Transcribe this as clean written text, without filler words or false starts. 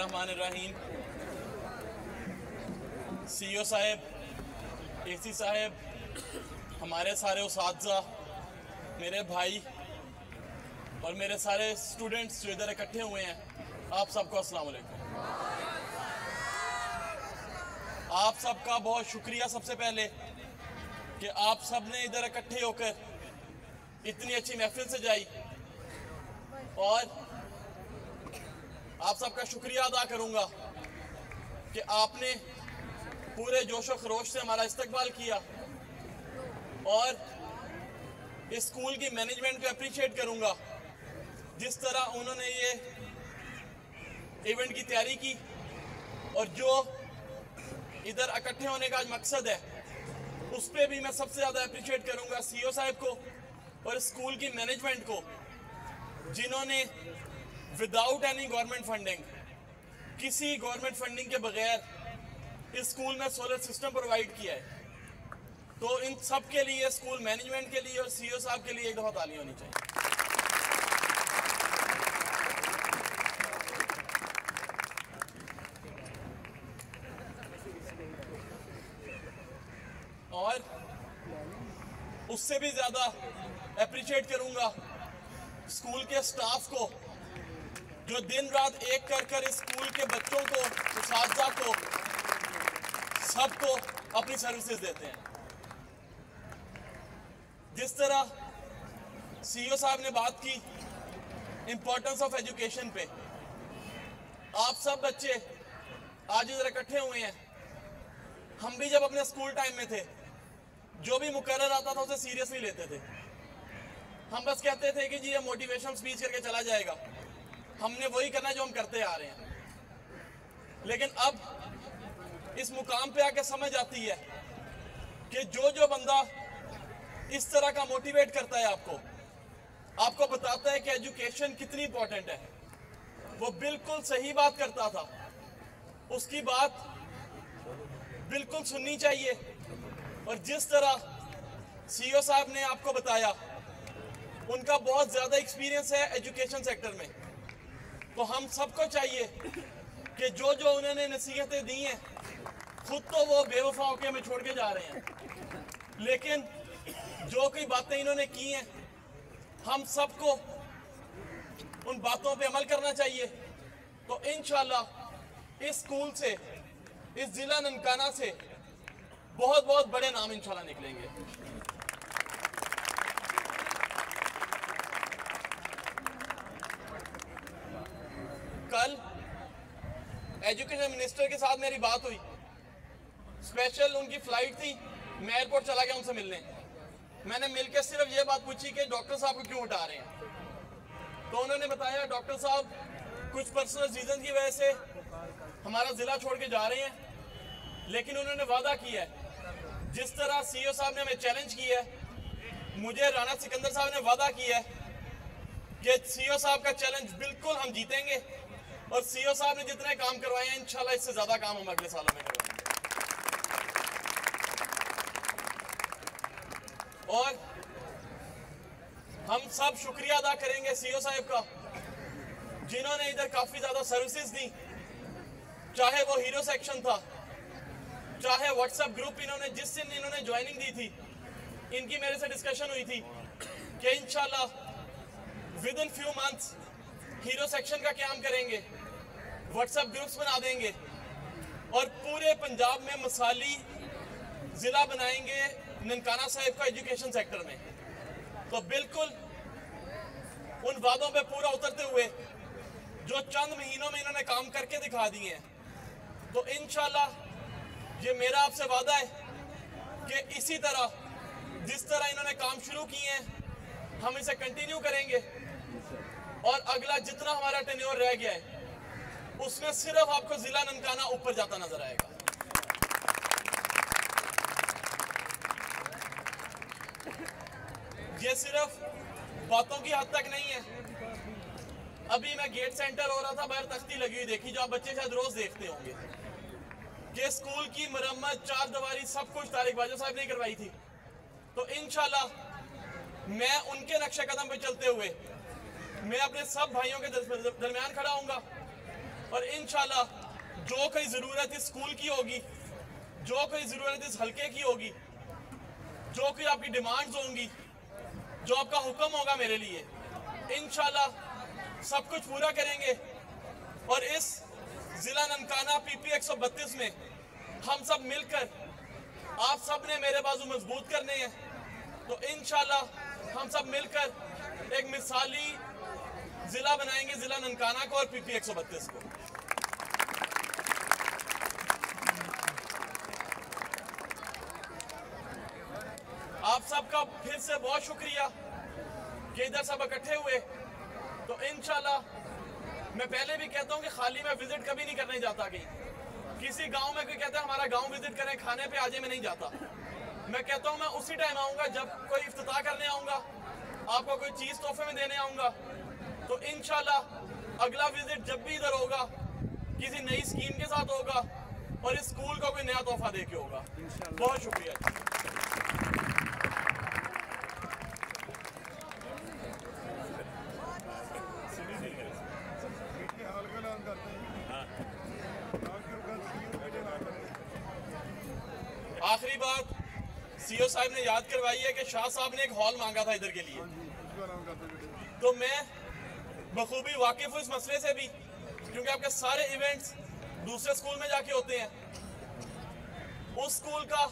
बिस्मिल्लाहिर्रहमानिर्रहीम। CEO साहब, AC साहब, हमारे सारे उसातिज़ा, मेरे भाई और मेरे सारे स्टूडेंट्स जो इधर इकट्ठे हुए हैं, आप सबको अस्सलाम वालेकुम। आप सबका बहुत शुक्रिया सबसे पहले कि आप सब ने इधर इकट्ठे होकर इतनी अच्छी महफिल सजाई, और आप सबका शुक्रिया अदा करूंगा कि आपने पूरे जोश व खरोश से हमारा इस्तकबाल किया, और इस स्कूल की मैनेजमेंट को अप्रिशिएट करूंगा जिस तरह उन्होंने ये इवेंट की तैयारी की, और जो इधर इकट्ठे होने का आज मकसद है उस पर भी मैं सबसे ज़्यादा अप्रिशिएट करूंगा CEO साहब को और स्कूल की मैनेजमेंट को, जिन्होंने विदाउट एनी गवर्नमेंट फंडिंग, किसी गवर्नमेंट फंडिंग के बगैर इस स्कूल में सोलर सिस्टम प्रोवाइड किया है। तो इन सब के लिए, स्कूल मैनेजमेंट के लिए और CEO साहब के लिए एक दफ़ा ताली होनी चाहिए। और उससे भी ज़्यादा अप्रिशिएट करूंगा स्कूल के स्टाफ को, जो दिन रात एक कर कर इस स्कूल के बच्चों को, उस्ताद को, सबको अपनी सर्विसेज देते हैं। जिस तरह CEO साहब ने बात की इम्पोर्टेंस ऑफ एजुकेशन पे, आप सब बच्चे आज इधर इकट्ठे हुए हैं। हम भी जब अपने स्कूल टाइम में थे, जो भी मुकर्रर आता था उसे सीरियस नहीं लेते थे। हम बस कहते थे कि जी ये मोटिवेशन स्पीच करके चला जाएगा, हमने वही करना जो हम करते आ रहे हैं। लेकिन अब इस मुकाम पे आके समझ आती है कि जो बंदा इस तरह का मोटिवेट करता है आपको बताता है कि एजुकेशन कितनी इंपॉर्टेंट है, वो बिल्कुल सही बात करता था। उसकी बात बिल्कुल सुननी चाहिए। और जिस तरह CEO साहब ने आपको बताया, उनका बहुत ज़्यादा एक्सपीरियंस है एजुकेशन सेक्टर में, तो हम सबको चाहिए कि जो उन्होंने नसीहतें दी हैं, खुद तो वो बेवफा होकर हमें छोड़ के जा रहे हैं, लेकिन जो कोई बातें इन्होंने की हैं, हम सबको उन बातों पे अमल करना चाहिए। तो इंशाल्लाह इस स्कूल से, इस जिला ननकाना से बहुत बहुत बड़े नाम इंशाल्लाह निकलेंगे। कल एजुकेशन मिनिस्टर के साथ मेरी बात हुई, स्पेशल उनकी फ्लाइट थी, मैं एयरपोर्ट चला गया उनसे मिलने। मैंने मिलकर सिर्फ ये बात पूछी कि डॉक्टर साहब को क्यों उठा रहे हैं। तो उन्होंने बताया डॉक्टर साहब कुछ पर्सनल रीजन की वजह से हमारा ज़िला छोड़ के जा रहे हैं, लेकिन उन्होंने वादा किया है, जिस तरह CEO साहब ने हमें चैलेंज किया है, मुझे राणा सिकंदर साहब ने वादा किया है कि CEO साहब का चैलेंज बिल्कुल हम जीतेंगे, और CEO साहब ने जितने काम करवाए हैं इंशाल्लाह इससे ज़्यादा काम हम अगले सालों में करवाएंगे। और हम सब शुक्रिया अदा करेंगे CEO साहब का, जिन्होंने इधर काफ़ी ज़्यादा सर्विसेज दी, चाहे वो हीरो सेक्शन था, चाहे व्हाट्सएप ग्रुप इन्होंने जिस दिन इन्होंने ज्वाइनिंग दी थी, इनकी मेरे से डिस्कशन हुई थी कि इंशाल्लाह with in few months hero section का क्याम करेंगे, व्हाट्सएप ग्रुप्स बना देंगे और पूरे पंजाब में मिसाली ज़िला बनाएंगे ननकाना साहिब का एजुकेशन सेक्टर में। तो बिल्कुल उन वादों पे पूरा उतरते हुए जो चंद महीनों में इन्होंने काम करके दिखा दिए हैं, तो इंशाल्लाह ये मेरा आपसे वादा है कि इसी तरह जिस तरह इन्होंने काम शुरू किए हैं हम इसे कंटिन्यू करेंगे, और अगला जितना हमारा टेन्योर रह गया है उसमें सिर्फ आपको जिला ननकाना ऊपर जाता नजर आएगा। ये सिर्फ बातों की हद तक नहीं है। अभी मैं गेट सेंटर हो रहा था, बाहर तख्ती लगी हुई देखी, जो आप बच्चे शायद रोज देखते होंगे, कि स्कूल की मरम्मत, चार दीवारी, सब कुछ तारिक बाजवा साहब ने करवाई थी। तो इंशाल्लाह मैं उनके नक्शे कदम पे चलते हुए मैं अपने सब भाइयों के दरमियान खड़ा हूंगा और इंशाल्लाह जो कोई ज़रूरत इस स्कूल की होगी, जो कोई ज़रूरत इस हल्के की होगी, जो कोई आपकी डिमांड्स होंगी, जो आपका हुक्म होगा मेरे लिए, इंशाल्लाह सब कुछ पूरा करेंगे। और इस ज़िला ननकाना पीपी 132 में हम सब मिलकर आप सब ने मेरे बाजू मजबूत करने हैं, तो इंशाल्लाह हम सब मिलकर एक मिसाली ज़िला बनाएंगे ज़िला ननकाना को और पीपी 132 को। आप सबका फिर से बहुत शुक्रिया कि इधर सब इकट्ठे हुए। तो इंशाल्लाह मैं पहले भी कहता हूँ कि खाली मैं विजिट कभी नहीं करने जाता कहीं। किसी गांव में कोई कहता है हमारा गांव विजिट करें, खाने पे आजे, मैं नहीं जाता। मैं कहता हूँ मैं उसी टाइम आऊँगा जब कोई इफ्तिताह करने आऊँगा, आपको कोई चीज़ तोहफे में देने आऊँगा। तो इंशाल्लाह अगला विजिट जब भी इधर होगा किसी नई स्कीम के साथ होगा और इस स्कूल को कोई नया तोहफा दे के होगा। बहुत शुक्रिया। आखिरी बात सीओ साहब ने याद करवाई है कि शाह साहब ने एक हॉल मांगा था इधर के लिए, तो मैं बखूबी वाकिफ हूँ इस मसले से भी, क्योंकि आपके सारे इवेंट्स दूसरे स्कूल में जाके होते हैं। उस स्कूल का